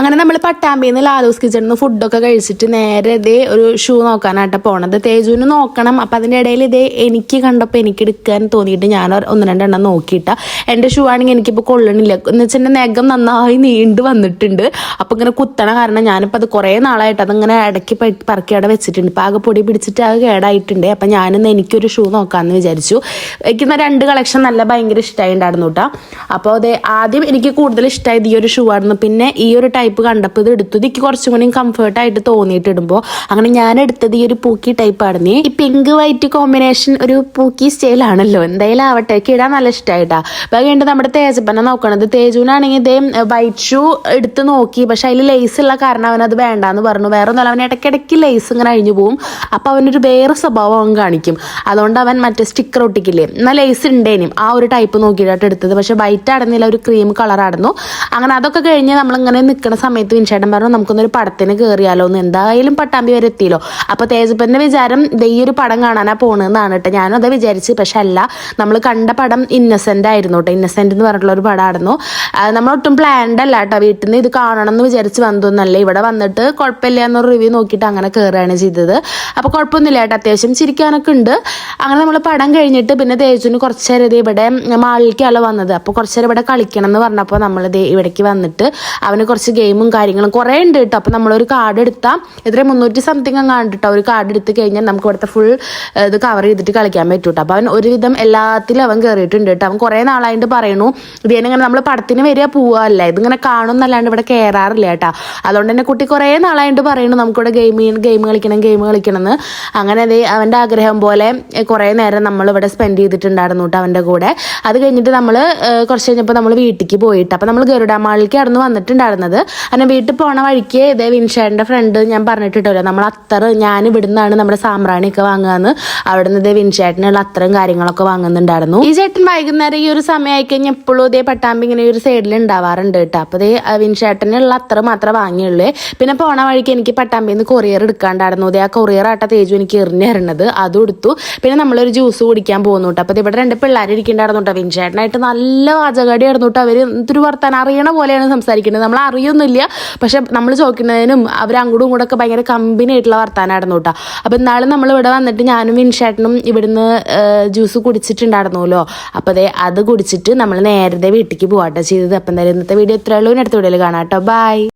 അങ്ങനെ നമ്മൾ പട്ടാമ്പിയിൽ നിന്ന് ലാലൂസ് കിച്ചണിൽ നിന്ന് ഫുഡൊക്കെ കഴിച്ചിട്ട് നേരെ ഇതേ ഒരു ഷൂ നോക്കാനായിട്ട് പോണത്. തേജുവിന് നോക്കണം. അപ്പം അതിൻ്റെ ഇടയിൽ ഇതേ എനിക്ക് കണ്ടപ്പോൾ എനിക്ക് എടുക്കാൻ തോന്നിയിട്ട് ഞാൻ ഒന്ന് രണ്ടെണ്ണം നോക്കിയിട്ട. എൻ്റെ ഷൂ ആണെങ്കിൽ എനിക്കിപ്പോൾ കൊള്ളണില്ല എന്ന് വെച്ചാൽ എൻ്റെ നഖം നന്നായി നീണ്ടു വന്നിട്ടുണ്ട്. അപ്പം ഇങ്ങനെ കുത്തണ കാരണം ഞാനിപ്പോൾ അത് കുറേ നാളായിട്ട് അതിങ്ങനെ ഇടയ്ക്ക് പറക്കി അവിടെ വെച്ചിട്ടുണ്ട്. ഇപ്പം ആകെ പൊടി പിടിച്ചിട്ട് അത് കേടായിട്ടുണ്ട്. അപ്പം ഞാനിന്ന് എനിക്കൊരു ഷൂ നോക്കാമെന്ന് വിചാരിച്ചു. എനിക്കിന്ന് 2 കളക്ഷൻ നല്ല ഭയങ്കര ഇഷ്ടമായിട്ടുണ്ടായിരുന്നു കേട്ടോ. അപ്പോൾ അതെ ആദ്യം എനിക്ക് കൂടുതൽ ഇഷ്ടമായത് ഈ ഒരു ഷൂ ആയിരുന്നു. പിന്നെ ഈ ഒരു ടൈപ്പ് കണ്ടപ്പോൾ ഇത് എടുത്തു. എനിക്ക് കുറച്ചും കൂടി കംഫർട്ടായിട്ട് തോന്നിയിട്ട് ഇടുമ്പോൾ അങ്ങനെ ഞാൻ എടുത്തത് ഈ ഒരു പൂക്കി ടൈപ്പ് ആയിരുന്നു. ഈ പിങ്ക് വൈറ്റ് കോമ്പിനേഷൻ ഒരു പൂക്കി സ്റ്റൈലാണല്ലോ. എന്തായാലും ആവട്ടെ, ഇടാൻ നല്ല ഇഷ്ടമായിട്ടാ. അപ്പോൾ അത് കഴിഞ്ഞിട്ട് നമ്മുടെ തേജപ്പനെ നോക്കണത്. തേജുവിനാണെങ്കിൽ ഇതേ വൈറ്റ് ഷൂ എടുത്ത് നോക്കി. പക്ഷെ അതിൽ ലേസ് ഉള്ള കാരണം അവനത് വേണ്ടാന്ന് പറഞ്ഞു. വേറെ ഒന്നല്ല, അവൻ ഇടയ്ക്കിടയ്ക്ക് ലേസ് ഇങ്ങനെ അഴിഞ്ഞു പോകും. അപ്പോൾ അവനൊരു വേറെ സ്വഭാവം അവൻ കാണിക്കും. അതുകൊണ്ട് അവൻ മറ്റേ സ്റ്റിക്കർ ഒട്ടിക്കില്ലേ, എന്നാൽ ലേസ് ഉണ്ടേനും ആ ഒരു ടൈപ്പ് നോക്കിയിട്ടാണ് എടുത്തത്. പക്ഷെ വൈറ്റ് ആടുന്നില്ല, ഒരു ക്രീം കളറായിരുന്നു. അങ്ങനെ അതൊക്കെ കഴിഞ്ഞ് നമ്മളിങ്ങനെ നിൽക്കുന്ന സമയത്ത് വിൻചേട്ടൻ പറഞ്ഞു നമുക്കൊന്നൊരു പടത്തിന് കയറിയാലോ എന്ന്. എന്തായാലും പട്ടാമ്പി വരെ എത്തിയല്ലോ. അപ്പോൾ തേജപ്പൻ്റെ വിചാരം ഈ ഒരു പടം കാണാനാണ് പോണെന്നാണ് കേട്ടോ. ഞാനും അത് വിചാരിച്ച്. പക്ഷെ അല്ല, നമ്മൾ കണ്ട പടം ഇന്നസെൻ്റ് ആയിരുന്നു കേട്ടോ. ഇന്നസെൻ്റ് എന്ന് പറഞ്ഞിട്ടുള്ള ഒരു പടമായിരുന്നു. നമ്മളൊട്ടും പ്ലാൻഡ് അല്ല കേട്ടോ. വീട്ടിൽ നിന്ന് ഇത് കാണണം എന്ന് വിചാരിച്ച് വന്നതൊന്നല്ല. ഇവിടെ വന്നിട്ട് കുഴപ്പമില്ല എന്നൊരു റിവ്യൂ നോക്കിയിട്ട് അങ്ങനെ കയറുകയാണ് ചെയ്തത്. അപ്പോൾ കുഴപ്പമൊന്നുമില്ല കേട്ടോ, അത്യാവശ്യം ചിരിക്കാനൊക്കെ ഉണ്ട്. അങ്ങനെ നമ്മൾ പടം കഴിഞ്ഞിട്ട് പിന്നെ തേജുവിന് കുറച്ച് നേരം ഇത് ഇവിടെ മാളിലേക്കാണ് വന്നത്. അപ്പോൾ കുറച്ച് നേരം ഇവിടെ കളിക്കണം എന്ന് പറഞ്ഞപ്പോൾ നമ്മൾ ഇവിടേക്ക് വന്നിട്ട് അവന് കുറച്ച് ഗെയിമും കാര്യങ്ങളും കുറേ ഉണ്ട് കേട്ടോ. അപ്പോൾ നമ്മളൊരു കാർഡ് എടുത്താൽ ഇത്ര 300 സംതിങ് അങ്ങ് കണ്ടിട്ടോ. ഒരു കാർഡ് എടുത്ത് കഴിഞ്ഞാൽ നമുക്ക് ഇവിടുത്തെ ഫുൾ ഇത് കവർ ചെയ്തിട്ട് കളിക്കാൻ പറ്റും കേട്ടോ. അപ്പോൾ അവൻ ഒരുവിധം എല്ലാത്തിലും അവൻ കയറിയിട്ടുണ്ട് കേട്ടോ. അവൻ കുറേ നാളായിട്ട് പറയണു ഇതിങ്ങനെ നമ്മൾ പടത്തിന് വരിക പോവുകയല്ല, ഇതിങ്ങനെ കാണും എന്നല്ലാണ്ട് ഇവിടെ കയറാറില്ല കേട്ടോ. അതുകൊണ്ട് തന്നെ കുട്ടി കുറേ നാളായിട്ട് പറയണു നമുക്കിവിടെ ഗെയിം കളിക്കണം എന്ന്. അങ്ങനെ അതേ അവൻ്റെ ആഗ്രഹം പോലെ കുറേ നേരം നമ്മളിവിടെ സ്പെൻഡ് ചെയ്തിട്ടുണ്ടായിരുന്നു കേട്ടോ അവൻ്റെ കൂടെ. അത് കഴിഞ്ഞിട്ട് നമ്മൾ കുറച്ച് കഴിഞ്ഞപ്പോൾ നമ്മൾ വീട്ടിലേക്ക് പോയിട്ട് അപ്പോൾ നമ്മൾ ഗരുഡ മാളിലേക്കായിരുന്നു വന്നിട്ടുണ്ടായിരുന്നത്. അങ്ങനെ വീട്ടിൽ പോണ വഴിക്ക് ഇതേ വിൻഷേട്ടൻ്റെ ഫ്രണ്ട് ഞാൻ പറഞ്ഞിട്ടിട്ടല്ലോ, നമ്മൾ അത്തറ് ഞാൻ ഇവിടുന്നാണ് നമ്മുടെ സാമ്പ്രാണിയൊക്കെ വാങ്ങുകയെന്ന്. അവിടെ നിന്ന് ഇതേ വിൻഷേട്ടനുള്ള അത്തറും കാര്യങ്ങളൊക്കെ വാങ്ങുന്നുണ്ടായിരുന്നു. ഈ ചേട്ടൻ വൈകുന്നേരം ഈ ഒരു സമയമായി കഴിഞ്ഞാൽ എപ്പോഴും ഇതേ പട്ടാമ്പി ഇങ്ങനെ ഒരു സൈഡിൽ ഉണ്ടാവാറുണ്ട് കേട്ടോ. അപ്പോൾ ഇതേ വിൻഷേട്ടനുള്ള അത്തറ് മാത്രമേ വാങ്ങിയുള്ളൂ. പിന്നെ പോണ വഴിക്ക് എനിക്ക് പട്ടാമ്പിയിൽ നിന്ന് കൊറിയർ എടുക്കാണ്ടായിരുന്നു. ഇതേ ആ കൊറിയർ ആട്ട തേജു എനിക്ക് എറിഞ്ഞിരുന്നത് അതും എടുത്തു. പിന്നെ നമ്മളൊരു ജ്യൂസ് കുടിക്കാൻ പോകുന്നു കേട്ടോ. അപ്പോൾ ഇവിടെ 2 പിള്ളേർ ഇരിക്കുന്നുണ്ടായിരുന്നു കേട്ടോ. വിൻഷേട്ടനായിട്ട് നല്ല വാചകടിയായിരുന്നു കേട്ടോ. അവർ എന്തൊരു വർത്താനം അറിയണ പോലെയാണ് സംസാരിക്കുന്നത്. നമ്മൾ അറിയൊന്നുമില്ല, പക്ഷെ നമ്മൾ ചോദിക്കുന്നതിനും അവർ അങ്ങോട്ടും ഇങ്ങോട്ടൊക്കെ ഭയങ്കര കമ്പനി ആയിട്ടുള്ള വർത്താനായിരുന്നു കേട്ടോ. അപ്പോൾ എന്നാലും നമ്മൾ ഇവിടെ വന്നിട്ട് ഞാനും വിൻഷേട്ടനും ഇവിടുന്ന് ജ്യൂസ് കുടിച്ചിട്ടുണ്ടായിരുന്നല്ലോ. അപ്പോൾ അത് കുടിച്ചിട്ട് നമ്മൾ നേരത്തെ വീട്ടിലേക്ക് പോകാട്ടോ ചെയ്തത്. അപ്പം എന്തായാലും ഇന്നത്തെ വീഡിയോ ഇത്രയുള്ളൂ. അടുത്ത വീഡിയോയിൽ കാണാം കേട്ടോ. ബൈ.